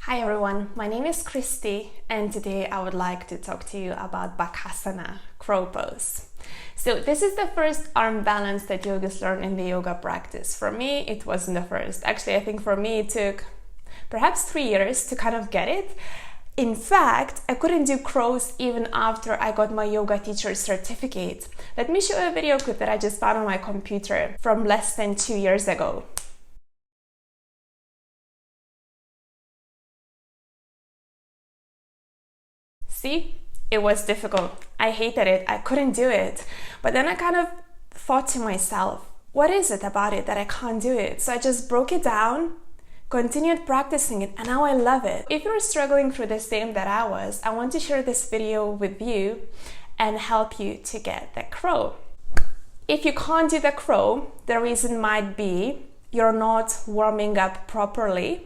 Hi everyone, my name is Kriste and today I would like to talk to you about Bakasana, crow pose. So this is the first arm balance that yogis learn in the yoga practice. For me, it wasn't the first. Actually, I think for me it took perhaps 3 years to kind of get it. In fact, I couldn't do crows even after I got my yoga teacher certificate. Let me show you a video clip that I just found on my computer from less than 2 years ago. See, it was difficult. I hated it. I couldn't do it. But then I kind of thought to myself, what is it about it that I can't do it? So I just broke it down, continued practicing it, and now I love it. If you're struggling through the same that I was, I want to share this video with you and help you to get the crow. If you can't do the crow, the reason might be you're not warming up properly.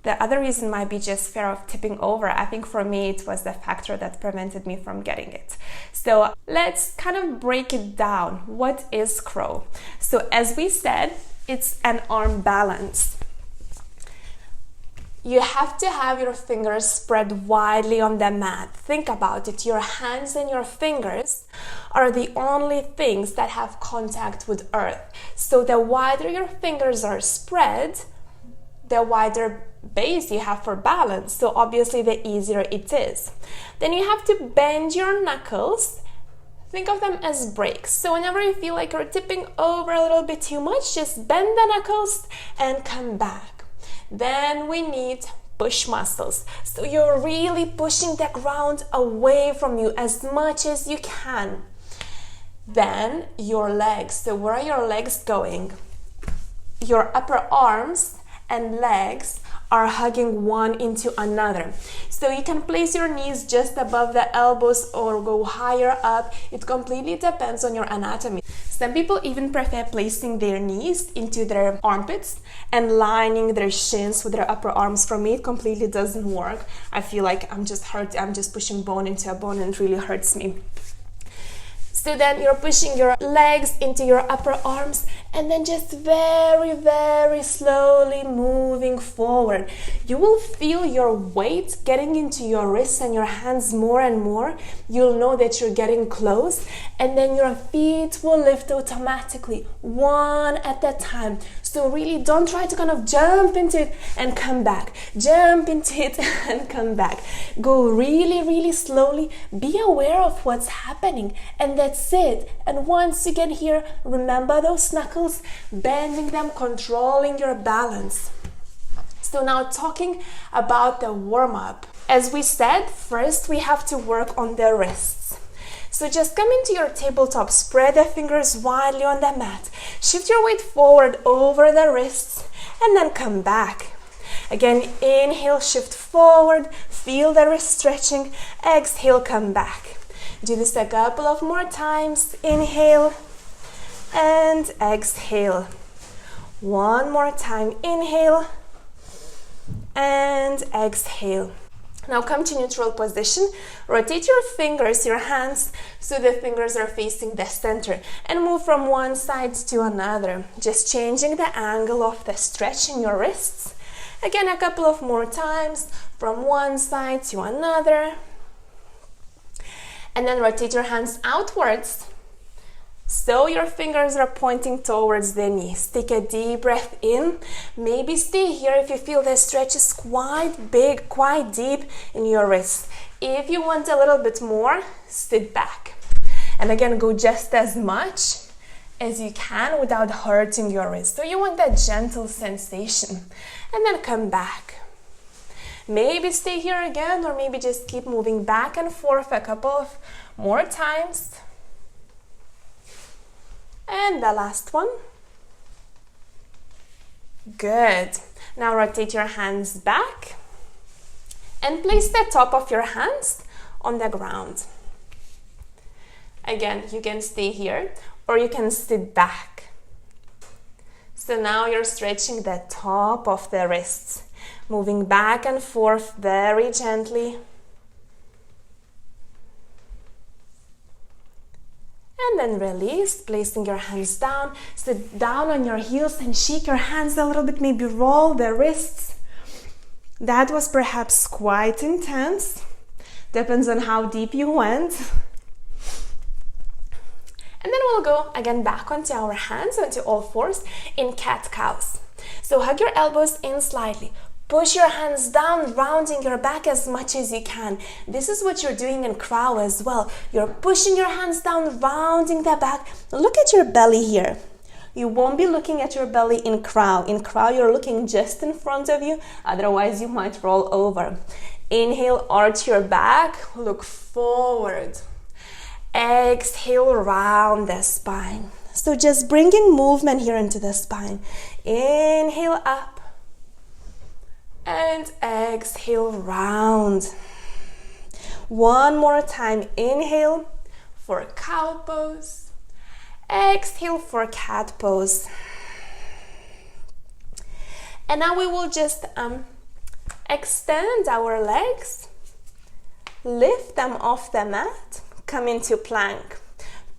The other reason might be just fear of tipping over. I think for me, it was the factor that prevented me from getting it. So let's kind of break it down. What is crow? So as we said, it's an arm balance. You have to have your fingers spread widely on the mat. Think about it. Your hands and your fingers are the only things that have contact with earth. So the wider your fingers are spread, the wider base you have for balance, so obviously the easier it is. Then you have to bend your knuckles. Think of them as brakes. So whenever you feel like you're tipping over a little bit too much, just bend the knuckles and come back. Then we need push muscles. So you're really pushing the ground away from you as much as you can. Then your legs. So where are your legs going? Your upper arms and legs are hugging one into another. So you can place your knees just above the elbows or go higher up. It completely depends on your anatomy. Some people even prefer placing their knees into their armpits and lining their shins with their upper arms. For me, it completely doesn't work. I feel like I'm just pushing bone into a bone and it really hurts me. So then you're pushing your legs into your upper arms and then just very, very slowly moving forward. You will feel your weight getting into your wrists and your hands more and more. You'll know that you're getting close, and then your feet will lift automatically, one at a time. So really don't try to kind of jump into it and come back. Jump into it and come back. Go really, really slowly. Be aware of what's happening, and that's it. And once you get here, remember those knuckles, bending them, controlling your balance. So now talking about the warm-up. As we said, first we have to work on the wrists. So just come into your tabletop, spread the fingers widely on the mat, shift your weight forward over the wrists, and then come back. Again, inhale, shift forward, feel the wrist stretching, exhale, come back. Do this a couple of more times. Inhale and exhale. One more time. Inhale and exhale. Now come to neutral position. Rotate your fingers, your hands, so the fingers are facing the center, and move from one side to another, just changing the angle of the stretch in your wrists. Again, a couple of more times, from one side to another. And then rotate your hands outwards, so your fingers are pointing towards the knees. Take a deep breath in. Maybe stay here if you feel the stretch is quite big, quite deep in your wrists. If you want a little bit more, sit back. And again, go just as much as you can without hurting your wrist. So you want that gentle sensation. And then come back. Maybe stay here again, or maybe just keep moving back and forth a couple of more times. And the last one. Good. Now rotate your hands back and place the top of your hands on the ground. Again, you can stay here or you can sit back. So now you're stretching the top of the wrists, moving back and forth very gently. And then release, placing your hands down. Sit down on your heels and shake your hands a little bit, maybe roll the wrists. That was perhaps quite intense. Depends on how deep you went. And then we'll go again back onto our hands, onto all fours in cat-cows. So hug your elbows in slightly. Push your hands down, rounding your back as much as you can. This is what you're doing in crow as well. You're pushing your hands down, rounding the back. Look at your belly here. You won't be looking at your belly in crow. In crow, you're looking just in front of you. Otherwise, you might roll over. Inhale, arch your back, look forward. Exhale, round the spine. So just bringing movement here into the spine. Inhale up. And exhale, round. One more time. Inhale for cow pose. Exhale for cat pose. And now we will just extend our legs. Lift them off the mat. Come into plank.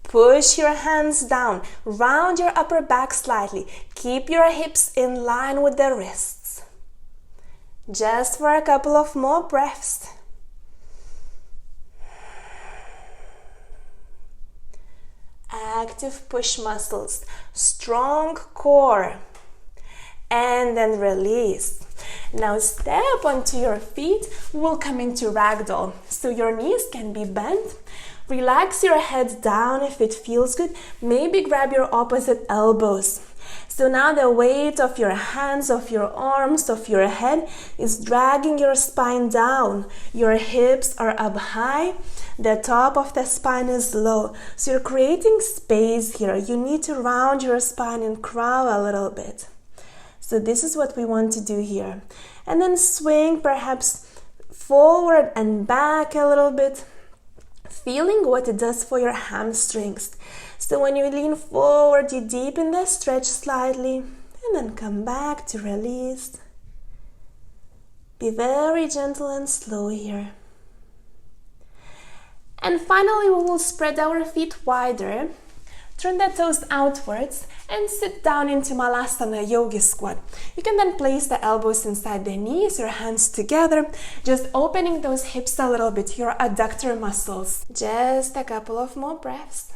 Push your hands down. Round your upper back slightly. Keep your hips in line with the wrists. Just for a couple of more breaths. Active push muscles, strong core, and then release. Now step onto your feet. We'll come into ragdoll. So your knees can be bent. Relax your head down if it feels good. Maybe grab your opposite elbows. So now the weight of your hands, of your arms, of your head is dragging your spine down. Your hips are up high. The top of the spine is low. So you're creating space here. You need to round your spine and crow a little bit. So this is what we want to do here. And then swing perhaps forward and back a little bit, feeling what it does for your hamstrings. So when you lean forward, you deepen the stretch slightly and then come back to release. Be very gentle and slow here. And finally, we will spread our feet wider, turn the toes outwards and sit down into Malasana Yogi Squat. You can then place the elbows inside the knees, your hands together, just opening those hips a little bit, your adductor muscles. Just a couple of more breaths.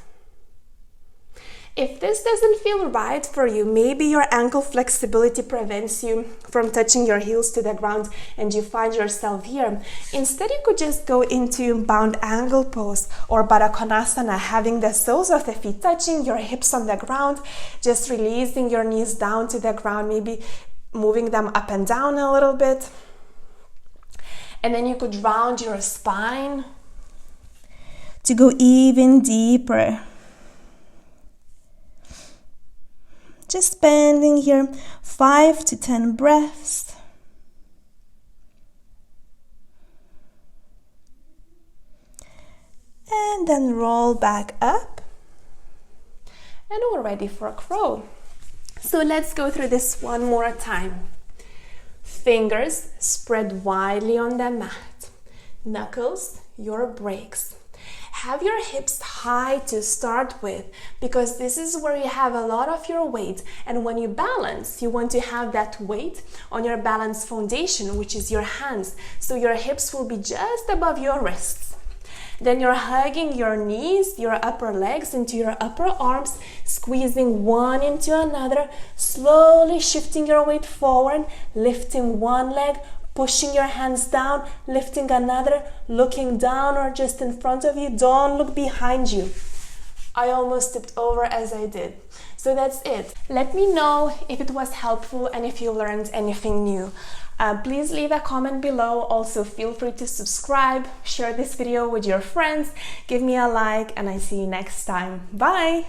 If this doesn't feel right for you, maybe your ankle flexibility prevents you from touching your heels to the ground and you find yourself here. Instead, you could just go into bound angle pose or Bakasana, having the soles of the feet touching, your hips on the ground, just releasing your knees down to the ground, maybe moving them up and down a little bit. And then you could round your spine to go even deeper. Just spending here 5 to 10 breaths. And then roll back up. And we're ready for a crow. So let's go through this one more time. Fingers spread widely on the mat. Knuckles, your brakes. Have your hips high to start with, because this is where you have a lot of your weight, and when you balance, you want to have that weight on your balance foundation, which is your hands, so your hips will be just above your wrists. Then you're hugging your knees, your upper legs into your upper arms, squeezing one into another, slowly shifting your weight forward, lifting one leg, pushing your hands down, lifting another, looking down or just in front of you. Don't look behind you. I almost tipped over as I did. So that's it. Let me know if it was helpful and if you learned anything new. Please leave a comment below. Also, feel free to subscribe, share this video with your friends, give me a like, and I see you next time. Bye!